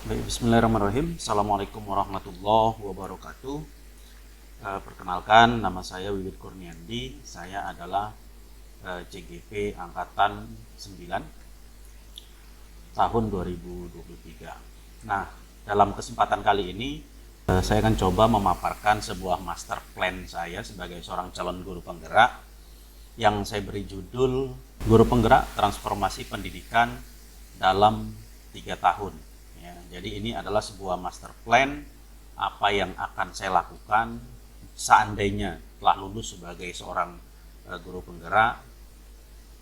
Baik, bismillahirrahmanirrahim. Assalamualaikum warahmatullahi wabarakatuh. Perkenalkan, nama saya Wiwit Kurniandi. Saya adalah CGP Angkatan 9 tahun 2023. Nah, dalam kesempatan kali ini, saya akan coba memaparkan sebuah master plan saya sebagai seorang calon guru penggerak yang saya beri judul Guru Penggerak Transformasi Pendidikan dalam 3 tahun. Jadi ini adalah sebuah master plan apa yang akan saya lakukan seandainya telah lulus sebagai seorang guru penggerak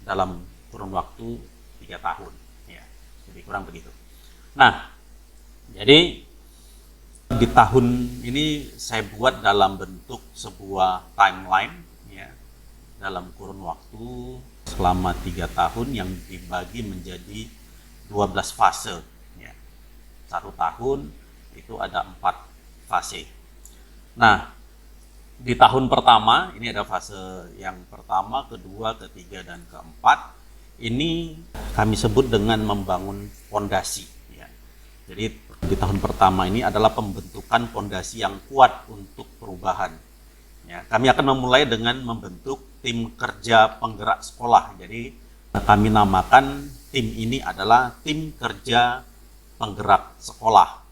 dalam kurun waktu 3 tahun. Ya, lebih kurang begitu. Nah, jadi di tahun ini saya buat dalam bentuk sebuah timeline, ya, dalam kurun waktu selama 3 tahun yang dibagi menjadi 12 fase. 1 tahun itu ada 4 fase. Nah, di tahun pertama ini ada fase yang pertama, kedua, ketiga, dan keempat. Ini kami sebut dengan membangun fondasi. Ya. Jadi di tahun pertama ini adalah pembentukan fondasi yang kuat untuk perubahan. Ya, kami akan memulai dengan membentuk tim kerja penggerak sekolah. Jadi kami namakan tim ini adalah tim kerja penggerak sekolah.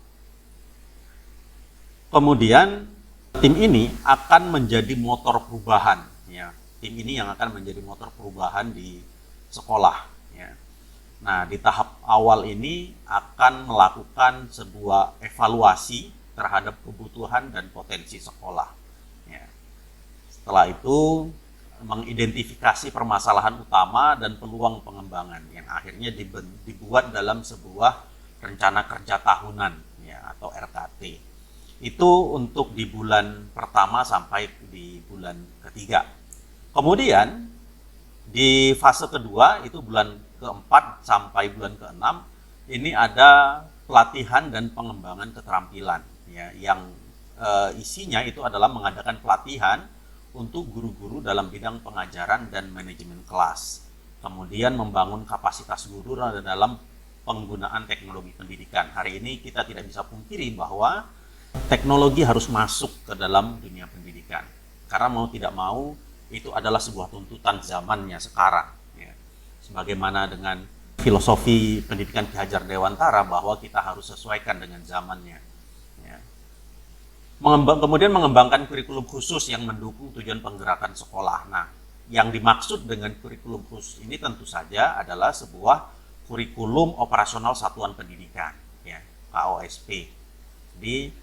Kemudian tim ini akan menjadi motor perubahan. Ya, tim ini yang akan menjadi motor perubahan di sekolah. Ya. Nah, di tahap awal ini akan melakukan sebuah evaluasi terhadap kebutuhan dan potensi sekolah. Ya. Setelah itu mengidentifikasi permasalahan utama dan peluang pengembangan yang akhirnya dibuat dalam sebuah rencana kerja tahunan, ya, atau RKT. Itu untuk di bulan pertama sampai di bulan ketiga. Kemudian di fase kedua itu bulan keempat sampai bulan keenam ini ada pelatihan dan pengembangan keterampilan, ya, yang isinya itu adalah mengadakan pelatihan untuk guru-guru dalam bidang pengajaran dan manajemen kelas. Kemudian membangun kapasitas guru dalam penggunaan teknologi pendidikan. Hari ini kita tidak bisa pungkiri bahwa teknologi harus masuk ke dalam dunia pendidikan. Karena mau tidak mau itu adalah sebuah tuntutan zamannya sekarang. Ya. Sebagaimana dengan filosofi pendidikan Ki Hajar Dewantara bahwa kita harus sesuaikan dengan zamannya. Ya. Kemudian mengembangkan kurikulum khusus yang mendukung tujuan penggerakan sekolah. Nah, yang dimaksud dengan kurikulum khusus ini tentu saja adalah sebuah kurikulum operasional satuan pendidikan, ya, KOSP. Jadi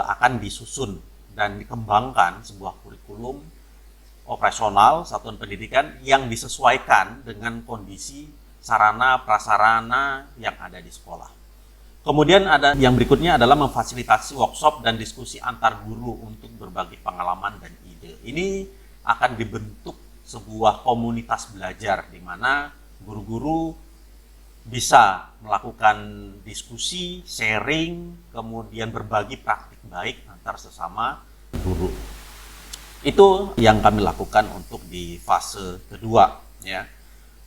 akan disusun dan dikembangkan sebuah kurikulum operasional satuan pendidikan yang disesuaikan dengan kondisi sarana prasarana yang ada di sekolah. Kemudian ada yang berikutnya adalah memfasilitasi workshop dan diskusi antar guru untuk berbagi pengalaman dan ide. Ini akan dibentuk sebuah komunitas belajar di mana guru-guru bisa melakukan diskusi, sharing, kemudian berbagi praktik baik antar sesama guru. Itu yang kami lakukan untuk di fase kedua, ya.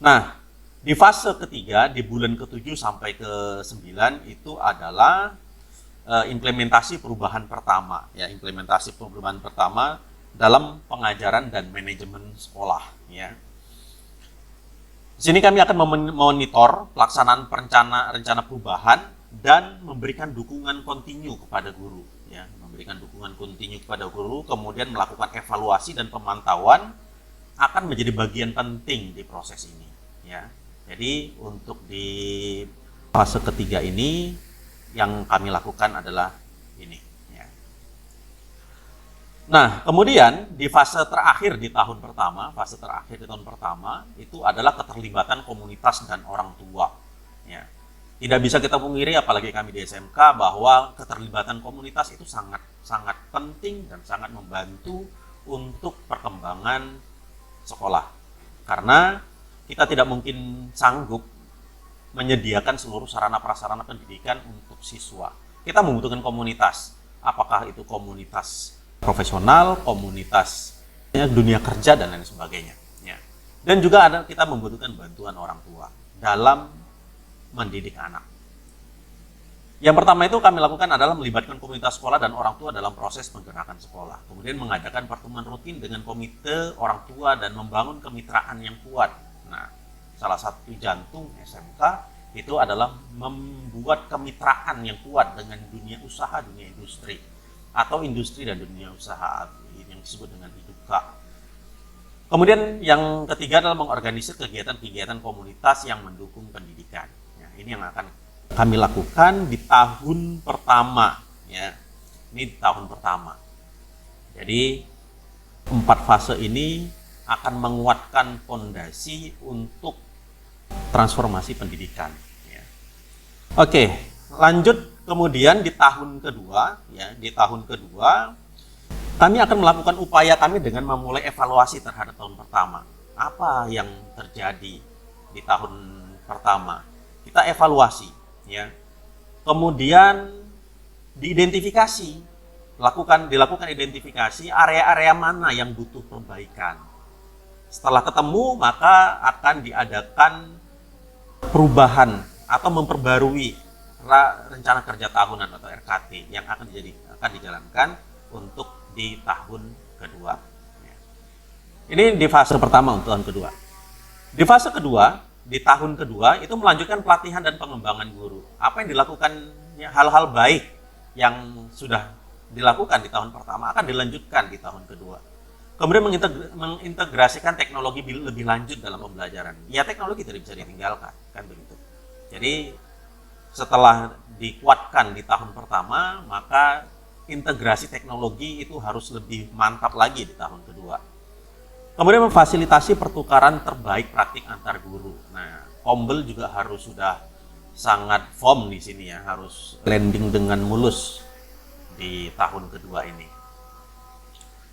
Nah, di fase ketiga di bulan ke-7 sampai ke-9 itu adalah implementasi perubahan pertama, ya, implementasi perubahan pertama dalam pengajaran dan manajemen sekolah, ya. Di sini kami akan memonitor pelaksanaan rencana perubahan dan memberikan dukungan kontinu kepada guru, ya, memberikan dukungan kontinu kepada guru, kemudian melakukan evaluasi dan pemantauan akan menjadi bagian penting di proses ini, ya. Jadi untuk di fase ketiga ini yang kami lakukan adalah ini, ya. Nah, kemudian di fase terakhir di tahun pertama itu adalah keterlibatan komunitas dan orang tua. Ya. Tidak bisa kita pungkiri, apalagi kami di SMK, bahwa keterlibatan komunitas itu sangat penting dan sangat membantu untuk perkembangan sekolah. Karena kita tidak mungkin sanggup menyediakan seluruh sarana prasarana pendidikan untuk siswa. Kita membutuhkan komunitas. Apakah itu komunitas profesional, komunitas dunia kerja dan lain sebagainya. Ya. Dan juga kita membutuhkan bantuan orang tua dalam mendidik anak. Yang pertama itu kami lakukan adalah melibatkan komunitas sekolah dan orang tua dalam proses menggerakkan sekolah. Kemudian mengadakan pertemuan rutin dengan komite orang tua dan membangun kemitraan yang kuat. Nah, salah satu jantung SMK itu adalah membuat kemitraan yang kuat dengan dunia usaha, dunia industri, atau industri dan dunia usaha yang disebut dengan I2K. Kemudian yang ketiga adalah mengorganisir kegiatan-kegiatan komunitas yang mendukung pendidikan. Ya, ini yang akan kami lakukan di tahun pertama, ya. Ini di tahun pertama. Jadi 4 fase ini akan menguatkan fondasi untuk transformasi pendidikan. Ya. Oke, lanjut kemudian di tahun kedua, ya, di tahun kedua kami akan melakukan upaya kami dengan memulai evaluasi terhadap tahun pertama. Apa yang terjadi di tahun pertama? Kita evaluasi. Ya. Kemudian diidentifikasi, dilakukan identifikasi area-area mana yang butuh perbaikan. Setelah ketemu, maka akan diadakan perubahan atau memperbarui rencana kerja tahunan atau RKT yang akan dijalankan untuk di tahun kedua. Ya. Ini di fase pertama untuk tahun kedua. Di fase kedua, di tahun kedua itu melanjutkan pelatihan dan pengembangan guru. Apa yang dilakukan, ya, hal-hal baik yang sudah dilakukan di tahun pertama akan dilanjutkan di tahun kedua. Kemudian mengintegrasikan teknologi lebih lanjut dalam pembelajaran. Ya, teknologi tidak bisa ditinggalkan, kan begitu. Jadi setelah dikuatkan di tahun pertama, maka integrasi teknologi itu harus lebih mantap lagi di tahun kedua. Kemudian memfasilitasi pertukaran terbaik praktik antar guru. Nah, Kombel juga harus sudah sangat firm di sini, ya, harus landing dengan mulus di tahun kedua ini.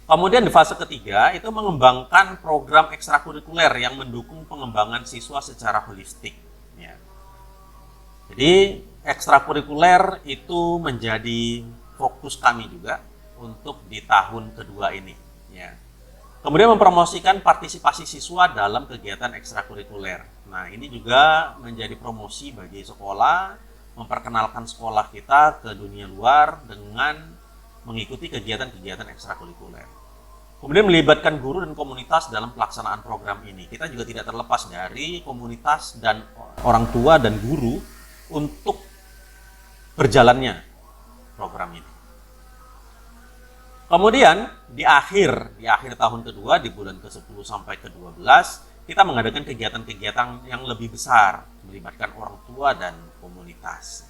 Kemudian di fase ketiga itu mengembangkan program ekstrakurikuler yang mendukung pengembangan siswa secara holistik. Ya. Jadi ekstrakurikuler itu menjadi fokus kami juga untuk di tahun kedua ini. Ya. Kemudian mempromosikan partisipasi siswa dalam kegiatan ekstrakurikuler. Nah, ini juga menjadi promosi bagi sekolah, memperkenalkan sekolah kita ke dunia luar dengan mengikuti kegiatan-kegiatan ekstrakurikuler. Kemudian melibatkan guru dan komunitas dalam pelaksanaan program ini. Kita juga tidak terlepas dari komunitas dan orang tua dan guru untuk berjalannya program ini. Kemudian di akhir tahun kedua, di bulan ke-10 sampai ke-12, kita mengadakan kegiatan-kegiatan yang lebih besar, melibatkan orang tua dan komunitas.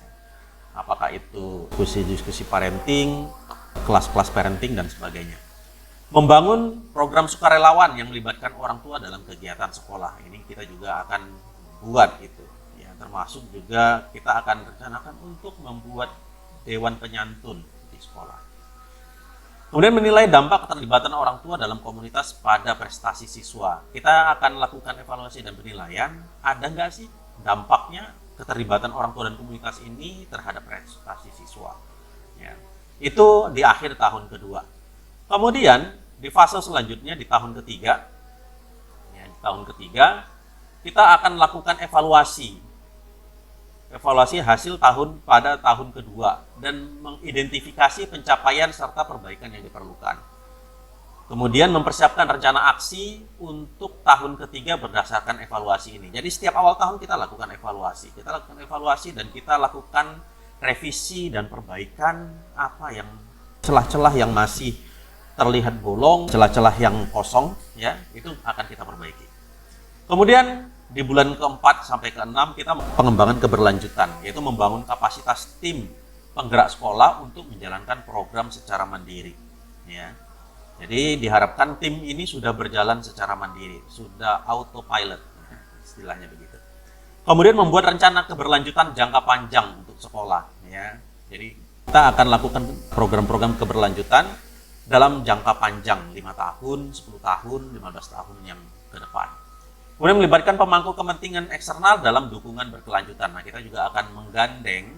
Apakah itu diskusi-diskusi parenting, kelas-kelas parenting, dan sebagainya. Membangun program sukarelawan yang melibatkan orang tua dalam kegiatan sekolah. Ini kita juga akan buat itu. Ya, termasuk juga kita akan rencanakan untuk membuat dewan penyantun di sekolah. Kemudian menilai dampak keterlibatan orang tua dalam komunitas pada prestasi siswa. Kita akan lakukan evaluasi dan penilaian, ada nggak sih dampaknya keterlibatan orang tua dan komunitas ini terhadap prestasi siswa. Ya. Itu di akhir tahun kedua. Kemudian di fase selanjutnya di tahun ketiga, ya, di tahun ketiga kita akan lakukan evaluasi hasil pada tahun kedua dan mengidentifikasi pencapaian serta perbaikan yang diperlukan. Kemudian mempersiapkan rencana aksi untuk tahun ketiga berdasarkan evaluasi ini. Jadi setiap awal tahun kita lakukan evaluasi. Dan kita lakukan revisi dan perbaikan apa yang celah-celah yang masih terlihat bolong, celah-celah yang kosong, ya, itu akan kita perbaiki. Kemudian di bulan ke-4 sampai ke-6 kita pengembangan keberlanjutan, yaitu membangun kapasitas tim penggerak sekolah untuk menjalankan program secara mandiri. Ya. Jadi diharapkan tim ini sudah berjalan secara mandiri, sudah autopilot, istilahnya begitu. Kemudian membuat rencana keberlanjutan jangka panjang untuk sekolah. Ya. Jadi kita akan lakukan program-program keberlanjutan dalam jangka panjang 5 tahun, 10 tahun, 15 tahun yang ke depan. Kemudian melibatkan pemangku kepentingan eksternal dalam dukungan berkelanjutan. Nah, kita juga akan menggandeng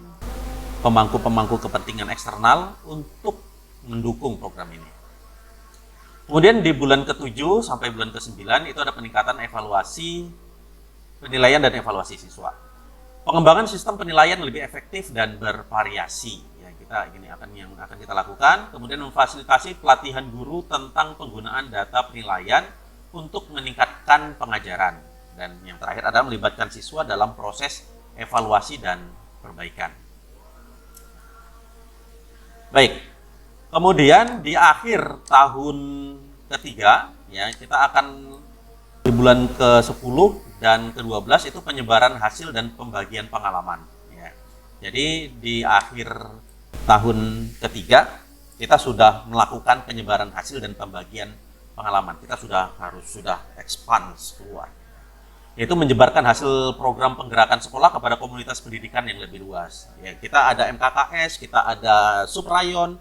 pemangku-pemangku kepentingan eksternal untuk mendukung program ini. Kemudian di bulan ke-7 sampai bulan ke-9 itu ada peningkatan evaluasi, penilaian dan evaluasi siswa. Pengembangan sistem penilaian lebih efektif dan bervariasi. Ya, yang akan kita lakukan. Kemudian memfasilitasi pelatihan guru tentang penggunaan data penilaian untuk meningkatkan pengajaran. Dan yang terakhir adalah melibatkan siswa dalam proses evaluasi dan perbaikan. Baik. Kemudian di akhir tahun ketiga, ya, kita akan di bulan ke-10 dan ke-12 itu penyebaran hasil dan pembagian pengalaman. Ya. Jadi di akhir tahun ketiga kita sudah melakukan penyebaran hasil dan pembagian pengalaman. Kita sudah expand keluar. Yaitu menyebarkan hasil program penggerakan sekolah kepada komunitas pendidikan yang lebih luas. Ya, kita ada MKKS, kita ada subrayon.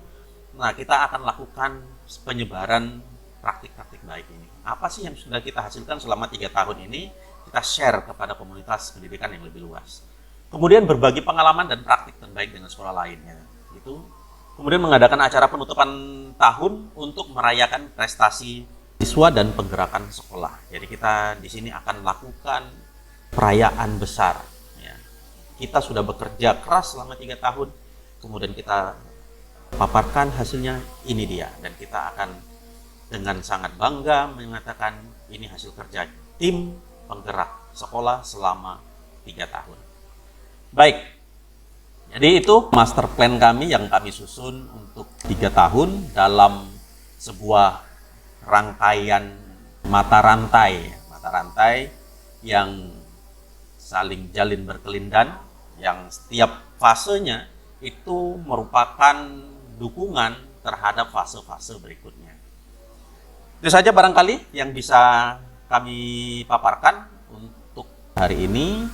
Nah, kita akan lakukan penyebaran praktik-praktik baik ini. Apa sih yang sudah kita hasilkan selama 3 tahun ini? Kita share kepada komunitas pendidikan yang lebih luas. Kemudian berbagi pengalaman dan praktik terbaik dengan sekolah lainnya. Itu. Kemudian mengadakan acara penutupan tahun untuk merayakan prestasi siswa dan penggerakan sekolah. Jadi kita di sini akan lakukan perayaan besar. Ya. Kita sudah bekerja keras selama 3 tahun. Kemudian kita paparkan hasilnya, ini dia, dan kita akan dengan sangat bangga mengatakan ini hasil kerja tim penggerak sekolah selama 3 tahun. Baik, jadi itu master plan kami yang kami susun untuk 3 tahun dalam sebuah rangkaian mata rantai yang saling jalin berkelindan, yang setiap fasenya itu merupakan dukungan terhadap fase-fase berikutnya. Itu saja barangkali yang bisa kami paparkan untuk hari ini.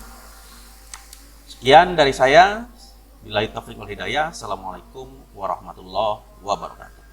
Sekian dari saya. Billahi taufiq wal hidayah. Assalamualaikum warahmatullahi wabarakatuh.